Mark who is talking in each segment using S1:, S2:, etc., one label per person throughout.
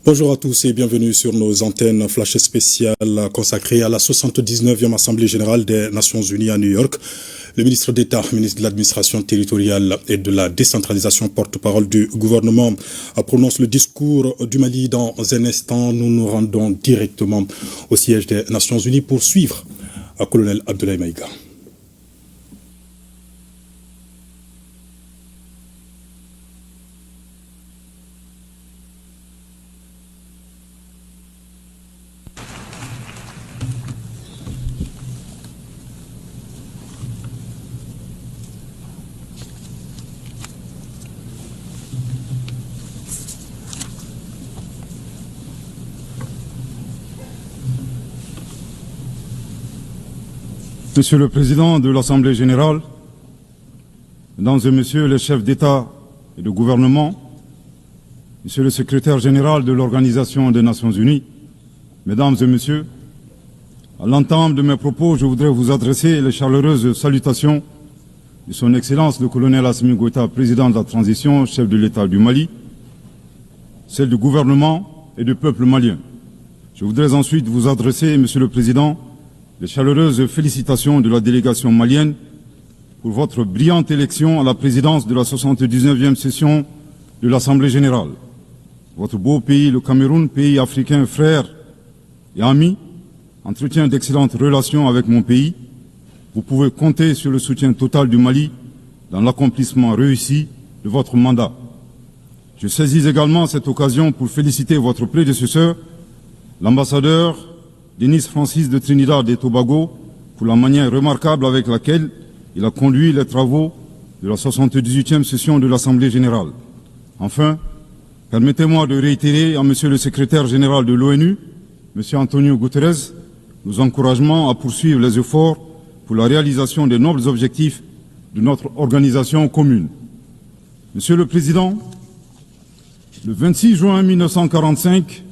S1: Bonjour à tous et bienvenue sur nos antennes flash spéciales consacrées à la 79e Assemblée générale des Nations Unies à New York. Le ministre d'État, ministre de l'Administration territoriale et de la décentralisation, porte-parole du gouvernement, prononce le discours du Mali. Dans un instant, nous nous rendons directement au siège des Nations Unies pour suivre colonel Abdoulaye Maïga.
S2: Monsieur le Président de l'Assemblée générale, Mesdames et Messieurs les chefs d'État et de gouvernement, Monsieur le Secrétaire général de l'Organisation des Nations Unies, Mesdames et Messieurs, à l'entame de mes propos, je voudrais vous adresser les chaleureuses salutations de Son Excellence le colonel Assimi Goïta, président de la transition, chef de l'État du Mali, celle du gouvernement et du peuple malien. Je voudrais ensuite vous adresser, Monsieur le Président, les chaleureuses félicitations de la délégation malienne pour votre brillante élection à la présidence de la 79e session de l'Assemblée générale. Votre beau pays, le Cameroun, pays africain frère et ami, entretient d'excellentes relations avec mon pays. Vous pouvez compter sur le soutien total du Mali dans l'accomplissement réussi de votre mandat. Je saisis également cette occasion pour féliciter votre prédécesseur, l'ambassadeur Denis Francis de Trinidad et Tobago, pour la manière remarquable avec laquelle il a conduit les travaux de la 78e session de l'Assemblée générale. Enfin, permettez-moi de réitérer à Monsieur le secrétaire général de l'ONU, Monsieur Antonio Guterres, nos encouragements à poursuivre les efforts pour la réalisation des nobles objectifs de notre organisation commune. Monsieur le Président, le 26 juin 1945,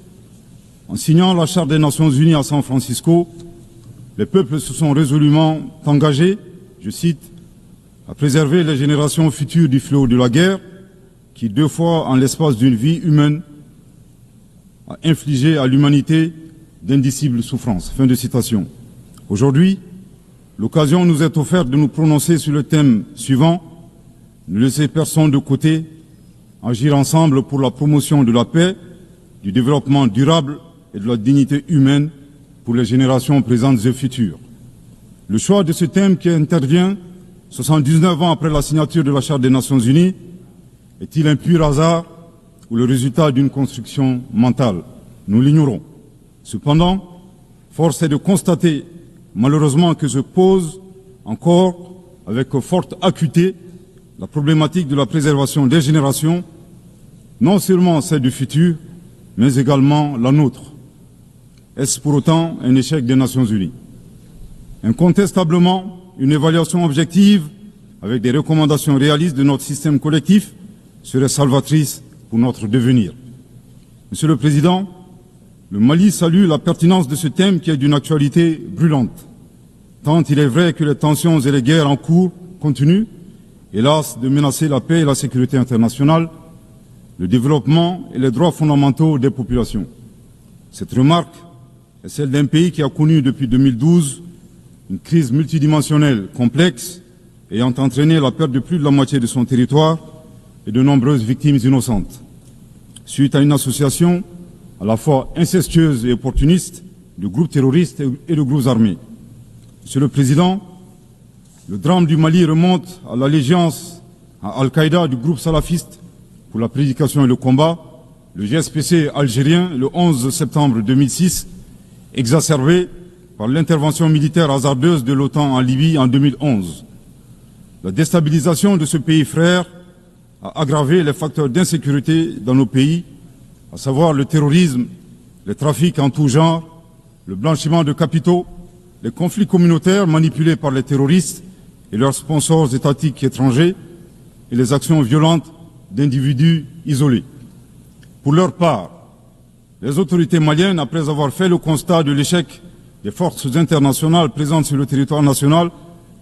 S2: en signant la Charte des Nations Unies à San Francisco, les peuples se sont résolument engagés, je cite, à préserver les générations futures du fléau de la guerre qui, 2 fois en l'espace d'une vie humaine, a infligé à l'humanité d'indicibles souffrances. Fin de citation. Aujourd'hui, l'occasion nous est offerte de nous prononcer sur le thème suivant, ne laisser personne de côté, agir ensemble pour la promotion de la paix, du développement durable et de la dignité humaine pour les générations présentes et futures. Le choix de ce thème qui intervient 79 ans après la signature de la Charte des Nations Unies est-il un pur hasard ou le résultat d'une construction mentale? Nous l'ignorons. Cependant, force est de constater malheureusement que se pose encore avec forte acuité la problématique de la préservation des générations, non seulement celle du futur, mais également la nôtre. Est-ce pour autant un échec des Nations Unies? Incontestablement, une évaluation objective avec des recommandations réalistes de notre système collectif serait salvatrice pour notre devenir. Monsieur le Président, le Mali salue la pertinence de ce thème qui est d'une actualité brûlante, tant il est vrai que les tensions et les guerres en cours continuent, hélas, de menacer la paix et la sécurité internationale, le développement et les droits fondamentaux des populations. Cette remarque est celle d'un pays qui a connu depuis 2012 une crise multidimensionnelle complexe ayant entraîné la perte de plus de la moitié de son territoire et de nombreuses victimes innocentes. Suite à une association à la fois incestueuse et opportuniste de groupes terroristes et de groupes armés. Monsieur le Président, le drame du Mali remonte à l'allégeance à Al-Qaïda du groupe salafiste pour la prédication et le combat, le GSPC algérien le 11 septembre 2006, exacerbé par l'intervention militaire hasardeuse de l'OTAN en Libye en 2011. La déstabilisation de ce pays frère a aggravé les facteurs d'insécurité dans nos pays, à savoir le terrorisme, les trafics en tout genre, le blanchiment de capitaux, les conflits communautaires manipulés par les terroristes et leurs sponsors étatiques étrangers, et les actions violentes d'individus isolés. Pour leur part, les autorités maliennes, après avoir fait le constat de l'échec des forces internationales présentes sur le territoire national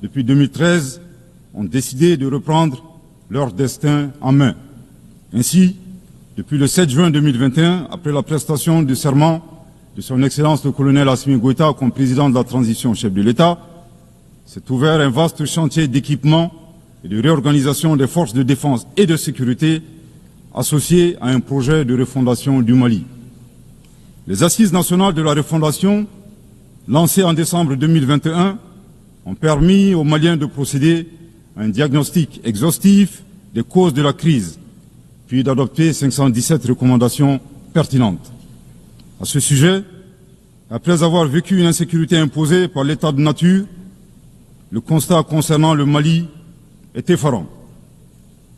S2: depuis 2013, ont décidé de reprendre leur destin en main. Ainsi, Depuis le 7 juin 2021, après la prestation du serment de son Excellence le colonel Assimi Goïta comme président de la transition chef de l'État, s'est ouvert un vaste chantier d'équipement et de réorganisation des forces de défense et de sécurité associé à un projet de refondation du Mali. Les Assises nationales de la refondation, lancées en décembre 2021, ont permis aux Maliens de procéder à un diagnostic exhaustif des causes de la crise, puis d'adopter 517 recommandations pertinentes. À ce sujet, après avoir vécu une insécurité imposée par l'état de nature, le constat concernant le Mali est effarant.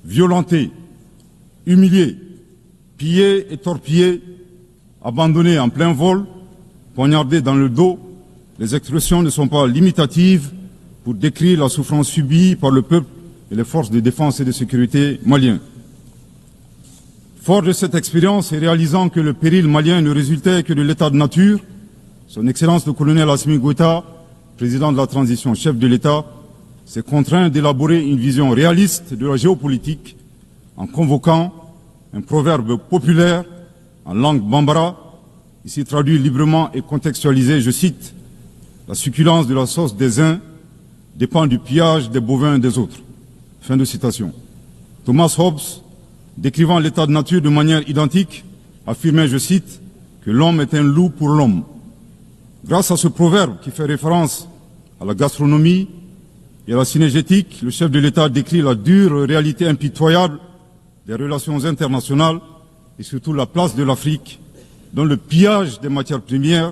S2: Violenté, humilié, pillé et torpillé, abandonné en plein vol, poignardé dans le dos, les expressions ne sont pas limitatives pour décrire la souffrance subie par le peuple et les forces de défense et de sécurité maliens. Fort de cette expérience et réalisant que le péril malien ne résultait que de l'état de nature, son Excellence le colonel Assimi Goïta, président de la transition chef de l'État, s'est contraint d'élaborer une vision réaliste de la géopolitique en convoquant un proverbe populaire en langue bambara, ici traduit librement et contextualisé, je cite, « La succulence de la sauce des uns dépend du pillage des bovins des autres ». Fin de citation. Thomas Hobbes, décrivant l'état de nature de manière identique, affirmait, je cite, que l'homme est un loup pour l'homme. Grâce à ce proverbe qui fait référence à la gastronomie et à la cinégétique, le chef de l'État décrit la dure réalité impitoyable des relations internationales et surtout la place de l'Afrique, dont le pillage des matières premières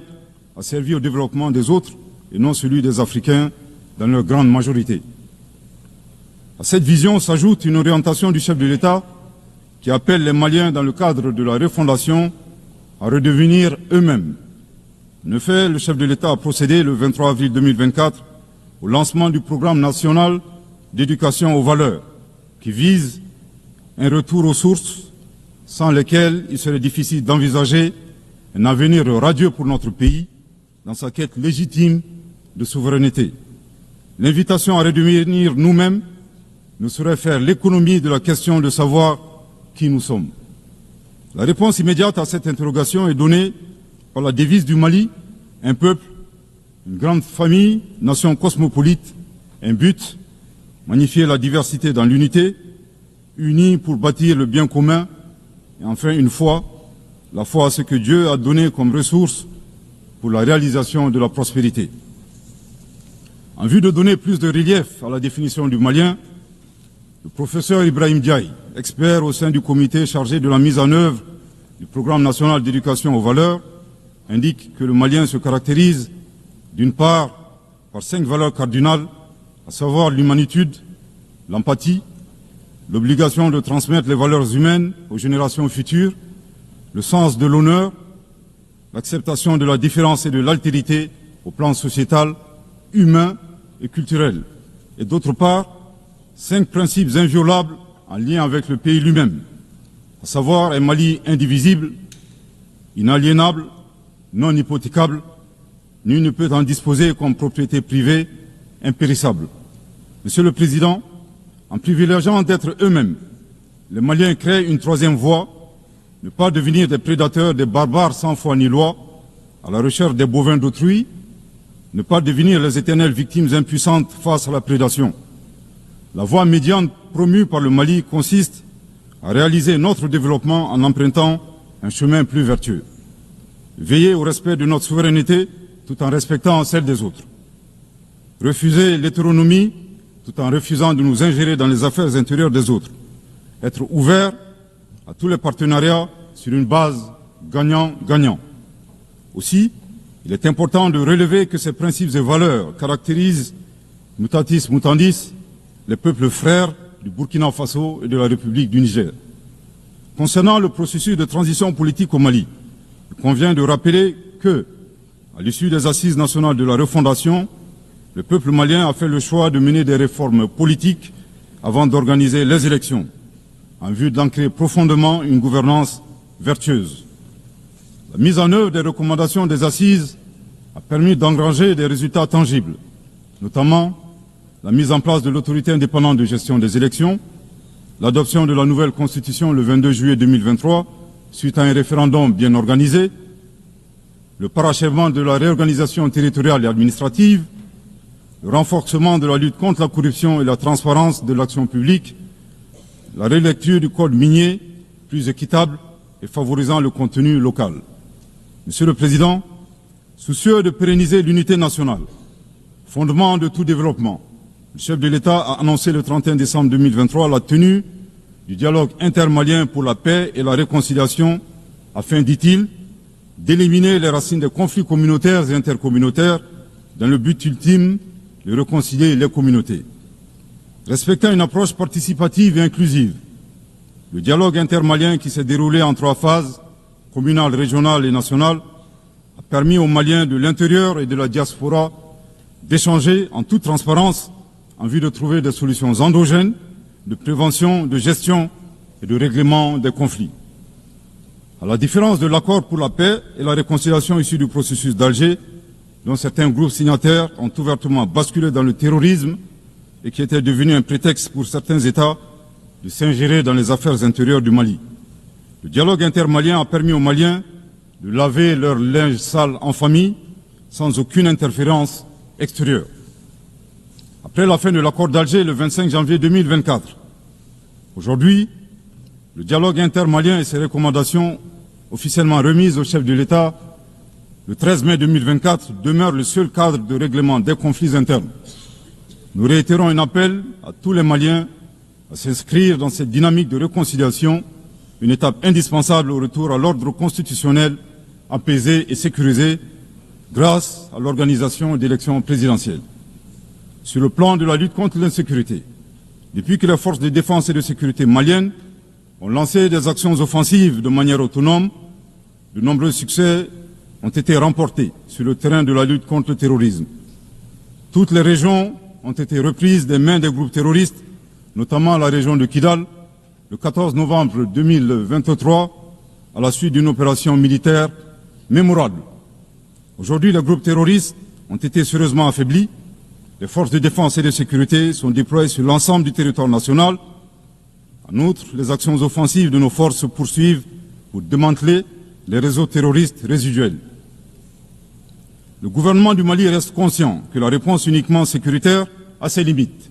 S2: a servi au développement des autres et non celui des Africains dans leur grande majorité. À cette vision s'ajoute une orientation du chef de l'État qui appelle les Maliens, dans le cadre de la refondation, à redevenir eux-mêmes. En effet, le chef de l'État a procédé le 23 avril 2024 au lancement du programme national d'éducation aux valeurs, qui vise un retour aux sources sans lesquelles il serait difficile d'envisager un avenir radieux pour notre pays dans sa quête légitime de souveraineté. L'invitation à redevenir nous-mêmes ne saurait faire l'économie de la question de savoir qui nous sommes. La réponse immédiate à cette interrogation est donnée par la devise du Mali, un peuple, une grande famille, nation cosmopolite, un but, magnifier la diversité dans l'unité, unis pour bâtir le bien commun, et enfin une foi, la foi à ce que Dieu a donné comme ressource pour la réalisation de la prospérité. En vue de donner plus de relief à la définition du Malien, le professeur Ibrahim Diaye, expert au sein du comité chargé de la mise en œuvre du programme national d'éducation aux valeurs, indique que le Malien se caractérise d'une part par 5 valeurs cardinales, à savoir l'humanitude, l'empathie, l'obligation de transmettre les valeurs humaines aux générations futures, le sens de l'honneur, l'acceptation de la différence et de l'altérité au plan sociétal, humain et culturel, et d'autre part, 5 principes inviolables en lien avec le pays lui-même, à savoir un Mali indivisible, inaliénable, non hypothécable, nul ne peut en disposer comme propriété privée, impérissable. Monsieur le Président, en privilégiant d'être eux-mêmes, les Maliens créent une troisième voie, ne pas devenir des prédateurs, des barbares sans foi ni loi, à la recherche des bovins d'autrui, ne pas devenir les éternelles victimes impuissantes face à la prédation. La voie médiane promue par le Mali consiste à réaliser notre développement en empruntant un chemin plus vertueux. Veiller au respect de notre souveraineté tout en respectant celle des autres. Refuser l'hétéronomie tout en refusant de nous ingérer dans les affaires intérieures des autres. Être ouvert à tous les partenariats sur une base gagnant-gagnant. Aussi, il est important de relever que ces principes et valeurs caractérisent, mutatis mutandis, les peuples frères du Burkina Faso et de la République du Niger. Concernant le processus de transition politique au Mali, il convient de rappeler que, à l'issue des assises nationales de la refondation, le peuple malien a fait le choix de mener des réformes politiques avant d'organiser les élections, en vue d'ancrer profondément une gouvernance vertueuse. La mise en œuvre des recommandations des assises a permis d'engranger des résultats tangibles, notamment la mise en place de l'autorité indépendante de gestion des élections, l'adoption de la nouvelle Constitution le 22 juillet 2023, suite à un référendum bien organisé, le parachèvement de la réorganisation territoriale et administrative, le renforcement de la lutte contre la corruption et la transparence de l'action publique, la relecture du code minier, plus équitable et favorisant le contenu local. Monsieur le Président, soucieux de pérenniser l'unité nationale, fondement de tout développement, le chef de l'État a annoncé le 31 décembre 2023 la tenue du dialogue intermalien pour la paix et la réconciliation afin, dit-il, d'éliminer les racines des conflits communautaires et intercommunautaires dans le but ultime de réconcilier les communautés. Respectant une approche participative et inclusive, le dialogue intermalien qui s'est déroulé en 3 phases, communale, régionale et nationale, a permis aux Maliens de l'intérieur et de la diaspora d'échanger en toute transparence en vue de trouver des solutions endogènes de prévention, de gestion et de règlement des conflits. À la différence de l'accord pour la paix et la réconciliation issu du processus d'Alger, dont certains groupes signataires ont ouvertement basculé dans le terrorisme et qui était devenu un prétexte pour certains États de s'ingérer dans les affaires intérieures du Mali. Le dialogue intermalien a permis aux Maliens de laver leur linge sale en famille sans aucune interférence extérieure. Après la fin de l'accord d'Alger le 25 janvier 2024, aujourd'hui, le dialogue intermalien et ses recommandations officiellement remises au chef de l'État le 13 mai 2024 demeurent le seul cadre de règlement des conflits internes. Nous réitérons un appel à tous les Maliens à s'inscrire dans cette dynamique de réconciliation, une étape indispensable au retour à l'ordre constitutionnel apaisé et sécurisé grâce à l'organisation d'élections présidentielles. Sur le plan de la lutte contre l'insécurité, depuis que les forces de défense et de sécurité maliennes ont lancé des actions offensives de manière autonome, de nombreux succès ont été remportés sur le terrain de la lutte contre le terrorisme. Toutes les régions ont été reprises des mains des groupes terroristes, notamment la région de Kidal, le 14 novembre 2023, à la suite d'une opération militaire mémorable. Aujourd'hui, les groupes terroristes ont été sérieusement affaiblis. Les forces de défense et de sécurité sont déployées sur l'ensemble du territoire national. En outre, les actions offensives de nos forces se poursuivent pour démanteler les réseaux terroristes résiduels. Le gouvernement du Mali reste conscient que la réponse uniquement sécuritaire a ses limites.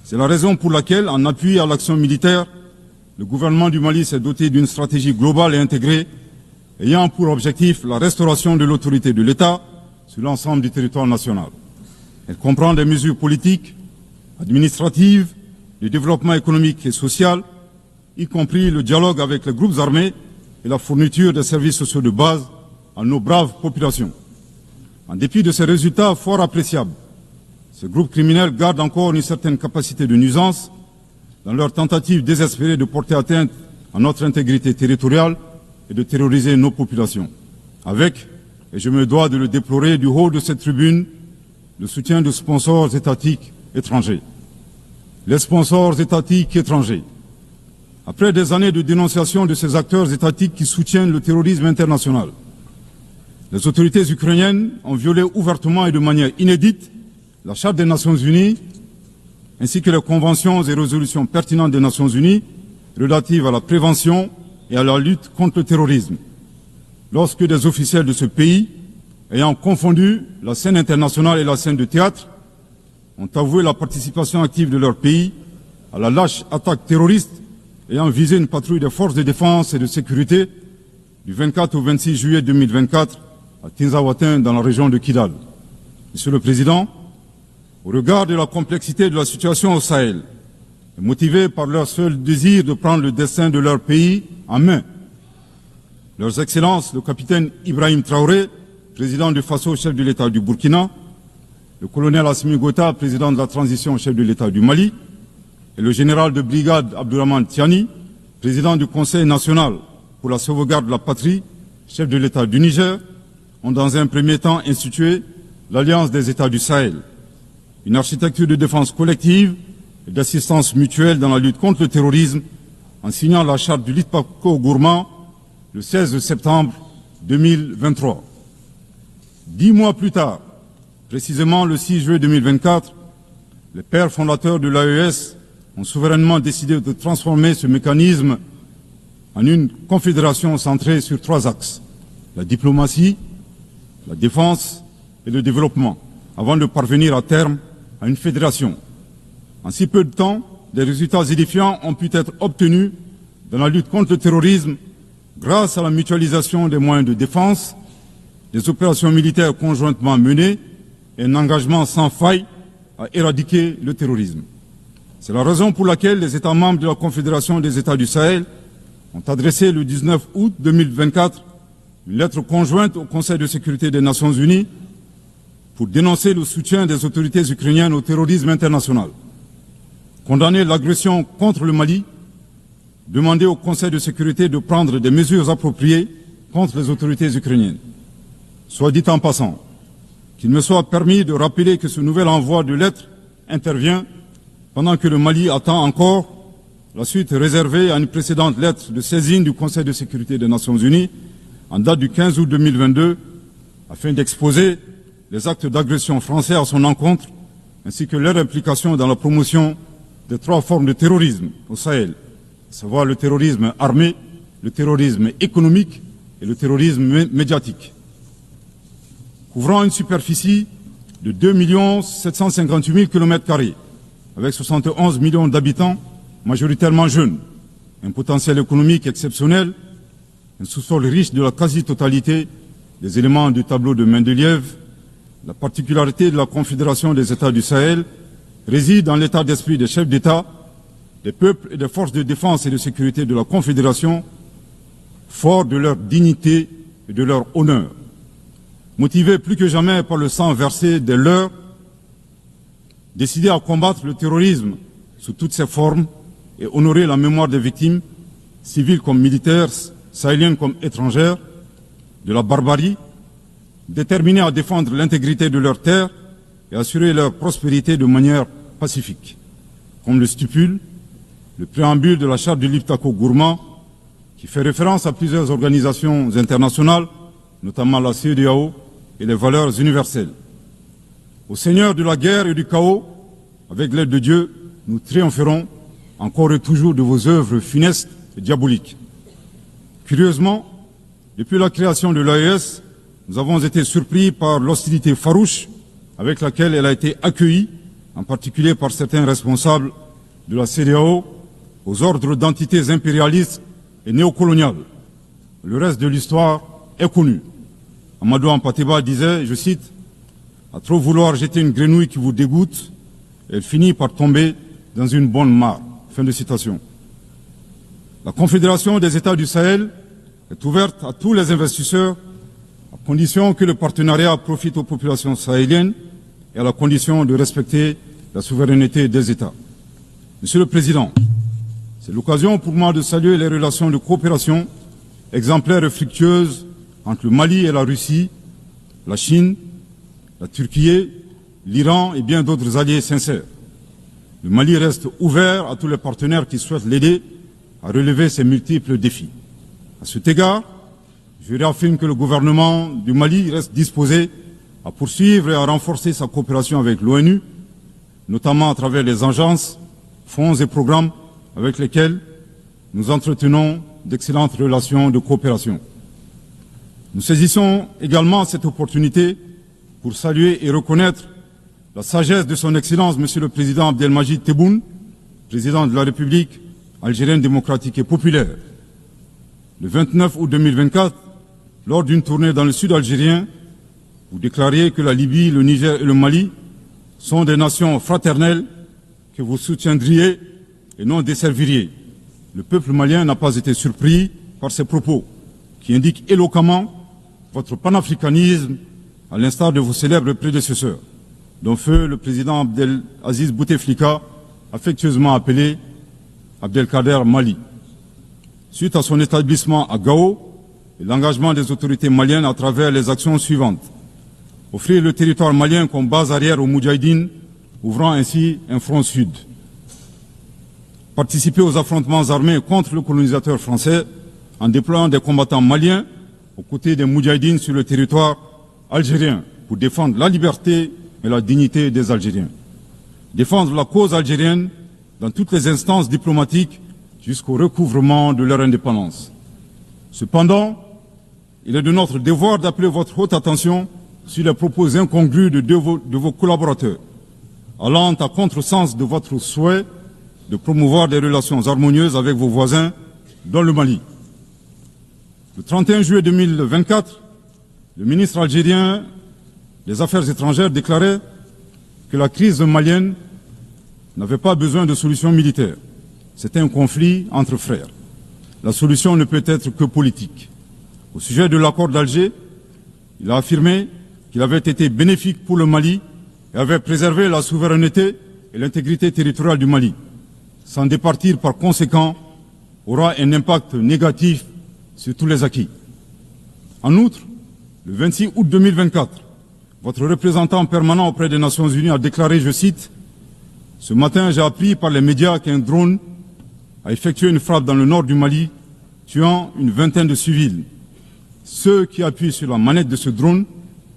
S2: C'est la raison pour laquelle, en appui à l'action militaire, le gouvernement du Mali s'est doté d'une stratégie globale et intégrée ayant pour objectif la restauration de l'autorité de l'État sur l'ensemble du territoire national. Elle comprend des mesures politiques, administratives, de développement économique et social, y compris le dialogue avec les groupes armés et la fourniture des services sociaux de base à nos braves populations. En dépit de ces résultats fort appréciables, ces groupes criminels gardent encore une certaine capacité de nuisance dans leur tentative désespérée de porter atteinte à notre intégrité territoriale et de terroriser nos populations. Avec, et je me dois de le déplorer du haut de cette tribune, le soutien de sponsors étatiques étrangers. Les sponsors étatiques étrangers. Après des années de dénonciation de ces acteurs étatiques qui soutiennent le terrorisme international, les autorités ukrainiennes ont violé ouvertement et de manière inédite la Charte des Nations Unies, ainsi que les conventions et résolutions pertinentes des Nations Unies relatives à la prévention et à la lutte contre le terrorisme. Lorsque des officiels de ce pays, ayant confondu la scène internationale et la scène de théâtre, ont avoué la participation active de leur pays à la lâche attaque terroriste ayant visé une patrouille des forces de défense et de sécurité du 24 au 26 juillet 2024 à Tinzaouatin dans la région de Kidal. Monsieur le Président, au regard de la complexité de la situation au Sahel, et motivés par leur seul désir de prendre le destin de leur pays en main, Leurs Excellences, le capitaine Ibrahim Traoré, président du Faso, chef de l'État du Burkina, le colonel Assimi Goïta, président de la transition, chef de l'État du Mali, et le général de brigade Abdourahmane Tiani, président du Conseil national pour la sauvegarde de la patrie, chef de l'État du Niger, ont dans un premier temps institué l'Alliance des États du Sahel, une architecture de défense collective et d'assistance mutuelle dans la lutte contre le terrorisme, en signant la charte du Litpako-Gourma le 16 septembre 2023. 10 mois plus tard, précisément le 6 juillet 2024, les pères fondateurs de l'AES ont souverainement décidé de transformer ce mécanisme en une confédération centrée sur 3 axes: la diplomatie, la défense et le développement, avant de parvenir à terme à une fédération. En si peu de temps, des résultats édifiants ont pu être obtenus dans la lutte contre le terrorisme grâce à la mutualisation des moyens de défense, des opérations militaires conjointement menées et un engagement sans faille à éradiquer le terrorisme. C'est la raison pour laquelle les États membres de la Confédération des États du Sahel ont adressé le 19 août 2024 une lettre conjointe au Conseil de sécurité des Nations Unies pour dénoncer le soutien des autorités ukrainiennes au terrorisme international, condamner l'agression contre le Mali, demander au Conseil de sécurité de prendre des mesures appropriées contre les autorités ukrainiennes. Soit dit en passant, qu'il me soit permis de rappeler que ce nouvel envoi de lettres intervient pendant que le Mali attend encore la suite réservée à une précédente lettre de saisine du Conseil de sécurité des Nations Unies en date du 15 août 2022 afin d'exposer les actes d'agression français à son encontre ainsi que leur implication dans la promotion des 3 formes de terrorisme au Sahel, à savoir le terrorisme armé, le terrorisme économique et le terrorisme médiatique. Couvrant une superficie de 2 758 000 km², avec 71 millions d'habitants, majoritairement jeunes, un potentiel économique exceptionnel, un sous-sol riche de la quasi-totalité des éléments du tableau de Mendeleïev, la particularité de la Confédération des États du Sahel réside dans l'état d'esprit des chefs d'État, des peuples et des forces de défense et de sécurité de la Confédération, forts de leur dignité et de leur honneur. Motivés plus que jamais par le sang versé des leurs, décidés à combattre le terrorisme sous toutes ses formes et honorer la mémoire des victimes, civiles comme militaires, sahéliennes comme étrangères, de la barbarie, déterminés à défendre l'intégrité de leurs terres et assurer leur prospérité de manière pacifique. Comme le stipule le préambule de la charte du Liptako-Gourma, qui fait référence à plusieurs organisations internationales, notamment la CEDEAO et les valeurs universelles. Au Seigneur de la guerre et du chaos, avec l'aide de Dieu, nous triompherons encore et toujours de vos œuvres funestes et diaboliques. Curieusement, depuis la création de l'AES, nous avons été surpris par l'hostilité farouche avec laquelle elle a été accueillie, en particulier par certains responsables de la CEDEAO, aux ordres d'entités impérialistes et néocoloniales. Le reste de l'histoire est connu. Amadou Ampateba disait, je cite, « À trop vouloir jeter une grenouille qui vous dégoûte, elle finit par tomber dans une bonne mare. » Fin de citation. La Confédération des États du Sahel est ouverte à tous les investisseurs à condition que le partenariat profite aux populations sahéliennes et à la condition de respecter la souveraineté des États. Monsieur le Président, c'est l'occasion pour moi de saluer les relations de coopération exemplaires et fructueuses entre le Mali et la Russie, la Chine, la Turquie, l'Iran et bien d'autres alliés sincères. Le Mali reste ouvert à tous les partenaires qui souhaitent l'aider à relever ces multiples défis. À cet égard, je réaffirme que le gouvernement du Mali reste disposé à poursuivre et à renforcer sa coopération avec l'ONU, notamment à travers les agences, fonds et programmes avec lesquels nous entretenons d'excellentes relations de coopération. Nous saisissons également cette opportunité pour saluer et reconnaître la sagesse de son Excellence, Monsieur le Président Abdelmadjid Tebboune, Président de la République algérienne démocratique et populaire. Le 29 août 2024, lors d'une tournée dans le sud algérien, vous déclariez que la Libye, le Niger et le Mali sont des nations fraternelles que vous soutiendriez et non desserviriez. Le peuple malien n'a pas été surpris par ces propos, qui indiquent éloquemment votre panafricanisme, à l'instar de vos célèbres prédécesseurs, dont feu le président Abdelaziz Bouteflika, affectueusement appelé Abdelkader Mali. Suite à son établissement à Gao, et l'engagement des autorités maliennes à travers les actions suivantes. Offrir le territoire malien comme base arrière aux Moudjahidines, ouvrant ainsi un front sud. Participer aux affrontements armés contre le colonisateur français en déployant des combattants maliens aux côtés des Moudjahidines sur le territoire algérien pour défendre la liberté et la dignité des Algériens. Défendre la cause algérienne dans toutes les instances diplomatiques jusqu'au recouvrement de leur indépendance. Cependant, il est de notre devoir d'appeler votre haute attention sur les propos incongrus de vos collaborateurs, allant à contresens de votre souhait de promouvoir des relations harmonieuses avec vos voisins dans le Mali. Le 31 juillet 2024, le ministre algérien des Affaires étrangères déclarait que la crise malienne n'avait pas besoin de solution militaire. C'était un conflit entre frères. La solution ne peut être que politique. Au sujet de l'accord d'Alger, il a affirmé qu'il avait été bénéfique pour le Mali et avait préservé la souveraineté et l'intégrité territoriale du Mali. S'en départir par conséquent aura un impact négatif sur tous les acquis. En outre, le 26 août 2024, votre représentant permanent auprès des Nations Unies a déclaré, je cite, « Ce matin, j'ai appris par les médias qu'un drone a effectué une frappe dans le nord du Mali, tuant une vingtaine de civils. Ceux qui appuient sur la manette de ce drone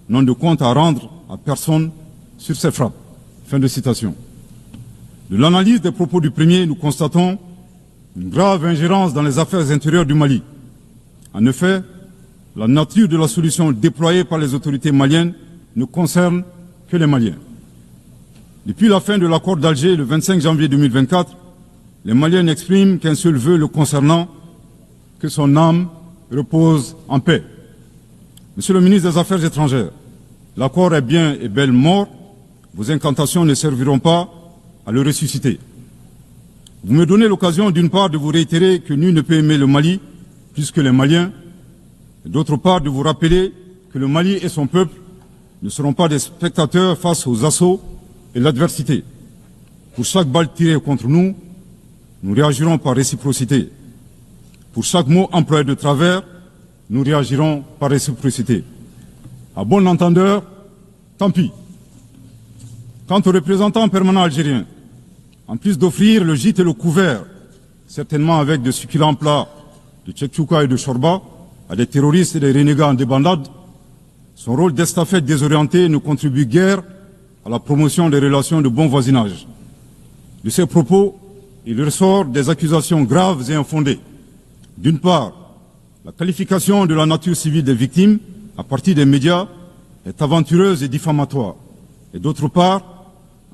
S2: n'ont de compte à rendre à personne sur ces frappes. » Fin de citation. De l'analyse des propos du premier, nous constatons une grave ingérence dans les affaires intérieures du Mali. En effet, la nature de la solution déployée par les autorités maliennes ne concerne que les Maliens. Depuis la fin de l'accord d'Alger le 25 janvier 2024, les Maliens n'expriment qu'un seul vœu le concernant, que son âme repose en paix. Monsieur le ministre des Affaires étrangères, l'accord est bien et belle mort, vos incantations ne serviront pas à le ressusciter. Vous me donnez l'occasion d'une part de vous réitérer que nul ne peut aimer le Mali plus que les Maliens, et d'autre part de vous rappeler que le Mali et son peuple ne seront pas des spectateurs face aux assauts et l'adversité. Pour chaque balle tirée contre nous, nous réagirons par réciprocité. Pour chaque mot employé de travers, nous réagirons par réciprocité. À bon entendeur, tant pis. Quant aux représentants permanents algériens, en plus d'offrir le gîte et le couvert, certainement avec de succulents plats de tchèque-chouka et de chorba, à des terroristes et des renégats en débandade, son rôle d'estafette désorienté ne contribue guère à la promotion des relations de bon voisinage. De ces propos, il ressort des accusations graves et infondées. D'une part, la qualification de la nature civile des victimes à partir des médias est aventureuse et diffamatoire. Et d'autre part,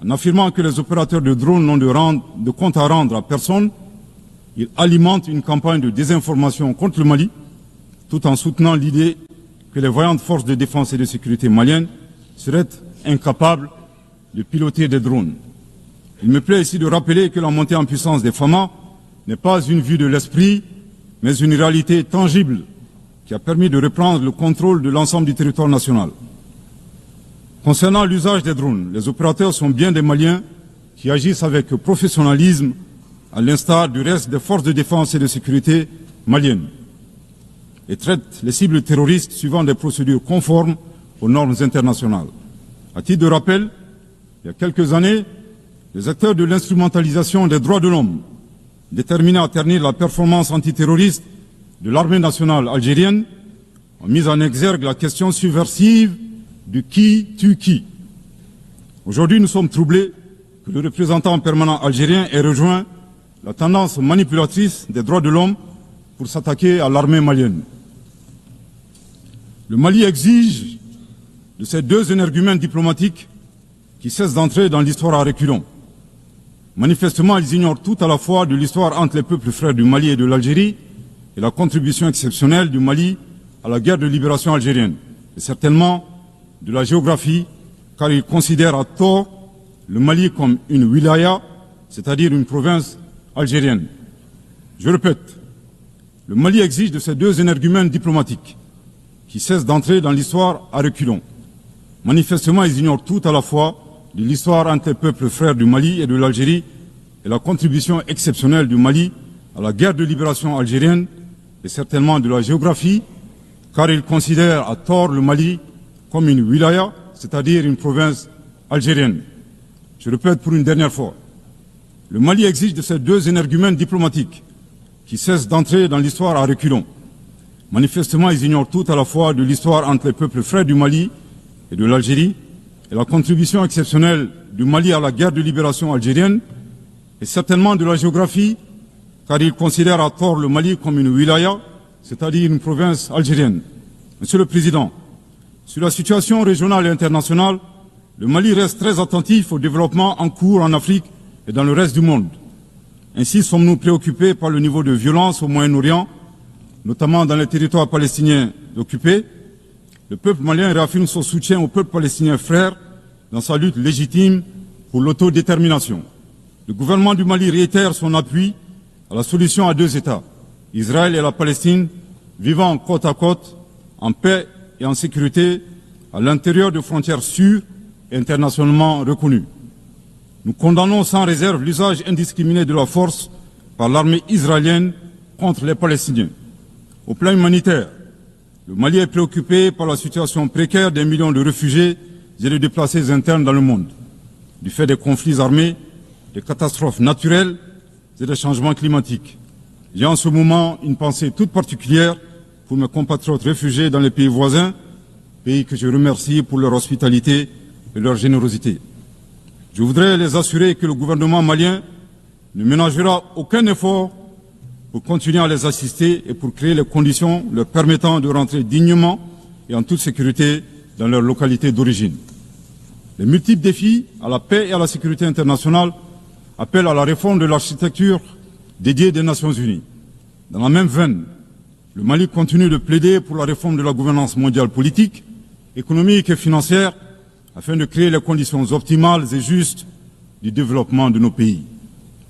S2: en affirmant que les opérateurs de drones n'ont de compte à rendre à personne, il alimente une campagne de désinformation contre le Mali, tout en soutenant l'idée que les voyantes forces de défense et de sécurité maliennes seraient incapables de piloter des drones. Il me plaît ici de rappeler que la montée en puissance des FAMA n'est pas une vue de l'esprit, mais une réalité tangible qui a permis de reprendre le contrôle de l'ensemble du territoire national. Concernant l'usage des drones, les opérateurs sont bien des Maliens qui agissent avec professionnalisme, à l'instar du reste des forces de défense et de sécurité maliennes, et traitent les cibles terroristes suivant des procédures conformes aux normes internationales. À titre de rappel, il y a quelques années, les acteurs de l'instrumentalisation des droits de l'homme, déterminés à ternir la performance antiterroriste de l'armée nationale algérienne, ont mis en exergue la question subversive du qui tue qui. Aujourd'hui, nous sommes troublés que le représentant permanent algérien ait rejoint la tendance manipulatrice des droits de l'homme pour s'attaquer à l'armée malienne. Le Mali exige de ces deux énergumènes diplomatiques qui cessent d'entrer dans l'histoire à reculons. Manifestement, ils ignorent tout à la fois de l'histoire entre les peuples frères du Mali et de l'Algérie et la contribution exceptionnelle du Mali à la guerre de libération algérienne, et certainement de la géographie, car ils considèrent à tort le Mali comme une wilaya, c'est-à-dire une province algérienne. Je répète, le Mali exige de ces deux énergumènes diplomatiques qui cessent d'entrer dans l'histoire à reculons. Manifestement, ils ignorent tout à la fois de l'histoire entre les peuples frères du Mali et de l'Algérie et la contribution exceptionnelle du Mali à la guerre de libération algérienne et certainement de la géographie, car ils considèrent à tort le Mali comme une wilaya, c'est-à-dire une province algérienne. Je répète pour une dernière fois, le Mali exige de ces deux énergumènes diplomatiques qui cessent d'entrer dans l'histoire à reculons. Manifestement, ils ignorent tout à la fois de l'histoire entre les peuples frères du Mali et de l'Algérie et la contribution exceptionnelle du Mali à la guerre de libération algérienne et et certainement de la géographie, car il considère à tort le Mali comme une wilaya, c'est-à-dire une province algérienne. Monsieur le Président, sur la situation régionale et internationale, le Mali reste très attentif au développement en cours en Afrique et dans le reste du monde. Ainsi sommes-nous préoccupés par le niveau de violence au Moyen-Orient, notamment dans les territoires palestiniens occupés. Le peuple malien réaffirme son soutien au peuple palestinien frère dans sa lutte légitime pour l'autodétermination. Le gouvernement du Mali réitère son appui à la solution à deux États, Israël et la Palestine, vivant côte à côte, en paix et en sécurité, à l'intérieur de frontières sûres et internationalement reconnues. Nous condamnons sans réserve l'usage indiscriminé de la force par l'armée israélienne contre les Palestiniens. Au plan humanitaire, le Mali est préoccupé par la situation précaire des millions de réfugiés et de déplacés internes dans le monde, du fait des conflits armés, des catastrophes naturelles et des changements climatiques. J'ai en ce moment une pensée toute particulière pour mes compatriotes réfugiés dans les pays voisins, pays que je remercie pour leur hospitalité et leur générosité. Je voudrais les assurer que le gouvernement malien ne ménagera aucun effort pour continuer à les assister et pour créer les conditions leur permettant de rentrer dignement et en toute sécurité dans leur localité d'origine. Les multiples défis à la paix et à la sécurité internationale appellent à la réforme de l'architecture dédiée des Nations Unies. Dans la même veine, le Mali continue de plaider pour la réforme de la gouvernance mondiale politique, économique et financière afin de créer les conditions optimales et justes du développement de nos pays.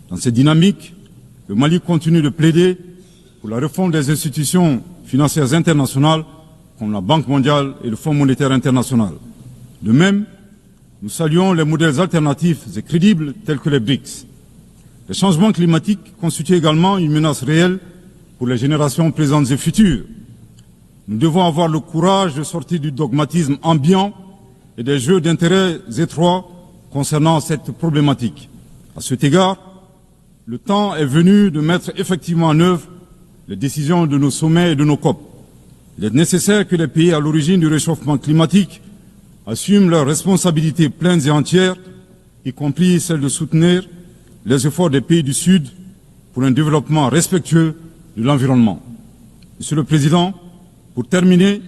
S2: Dans cette dynamique, le Mali continue de plaider pour la réforme des institutions financières internationales comme la Banque mondiale et le Fonds monétaire international. De même, nous saluons les modèles alternatifs et crédibles tels que les BRICS. Les changements climatiques constituent également une menace réelle pour les générations présentes et futures. Nous devons avoir le courage de sortir du dogmatisme ambiant et des jeux d'intérêts étroits concernant cette problématique. À cet égard, le temps est venu de mettre effectivement en œuvre les décisions de nos sommets et de nos COP. Il est nécessaire que les pays à l'origine du réchauffement climatique assument leurs responsabilités pleines et entières, y compris celle de soutenir les efforts des pays du Sud pour un développement respectueux de l'environnement. Monsieur le Président, pour terminer,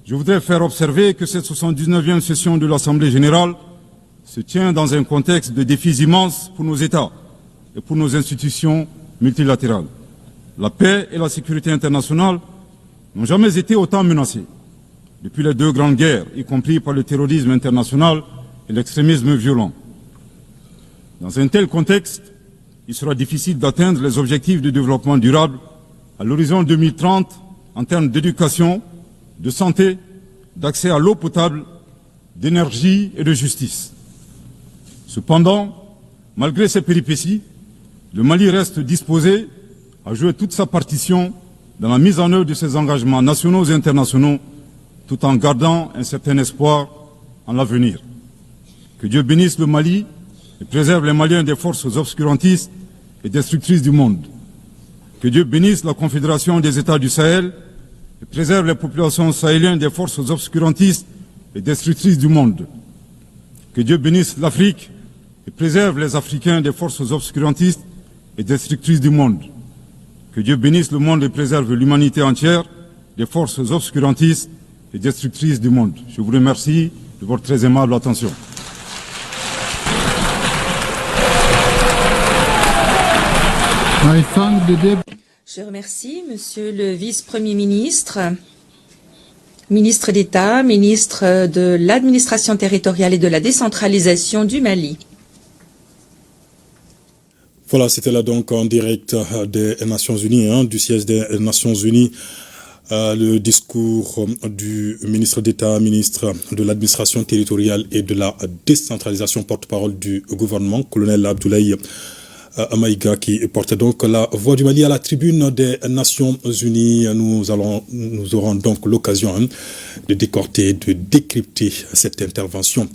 S2: je voudrais faire observer que cette 79e session de l'Assemblée générale se tient dans un contexte de défis immenses pour nos États et pour nos institutions multilatérales. La paix et la sécurité internationale n'ont jamais été autant menacées depuis les deux grandes guerres, y compris par le terrorisme international et l'extrémisme violent. Dans un tel contexte, il sera difficile d'atteindre les objectifs de développement durable à l'horizon 2030 en termes d'éducation, de santé, d'accès à l'eau potable, d'énergie et de justice. Cependant, malgré ces péripéties, le Mali reste disposé à jouer toute sa partition dans la mise en œuvre de ses engagements nationaux et internationaux, tout en gardant un certain espoir en l'avenir. Que Dieu bénisse le Mali et préserve les Maliens des forces obscurantistes et destructrices du monde. Que Dieu bénisse la Confédération des États du Sahel et préserve les populations sahéliennes des forces obscurantistes et destructrices du monde. Que Dieu bénisse l'Afrique et préserve les Africains des forces obscurantistes et destructrices du monde. Que Dieu bénisse le monde et préserve l'humanité entière des forces obscurantistes et destructrices du monde. Je vous remercie de votre très aimable attention.
S3: Je remercie Monsieur le Vice-Premier ministre, ministre d'État, ministre de l'Administration territoriale et de la décentralisation du Mali.
S1: Voilà, c'était là donc en direct des Nations Unies, du siège des Nations Unies, le discours du ministre d'État, ministre de l'Administration territoriale et de la décentralisation, porte-parole du gouvernement, colonel Abdoulaye Maïga, qui porte donc la voix du Mali à la tribune des Nations Unies. Nous aurons donc l'occasion de décorter, de décrypter cette intervention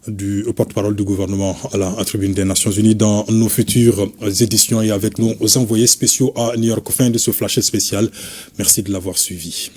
S1: du porte-parole du gouvernement à la tribune des Nations Unies dans nos futures éditions et avec nos envoyés spéciaux à New York. Fin de ce flash spécial. Merci de l'avoir suivi.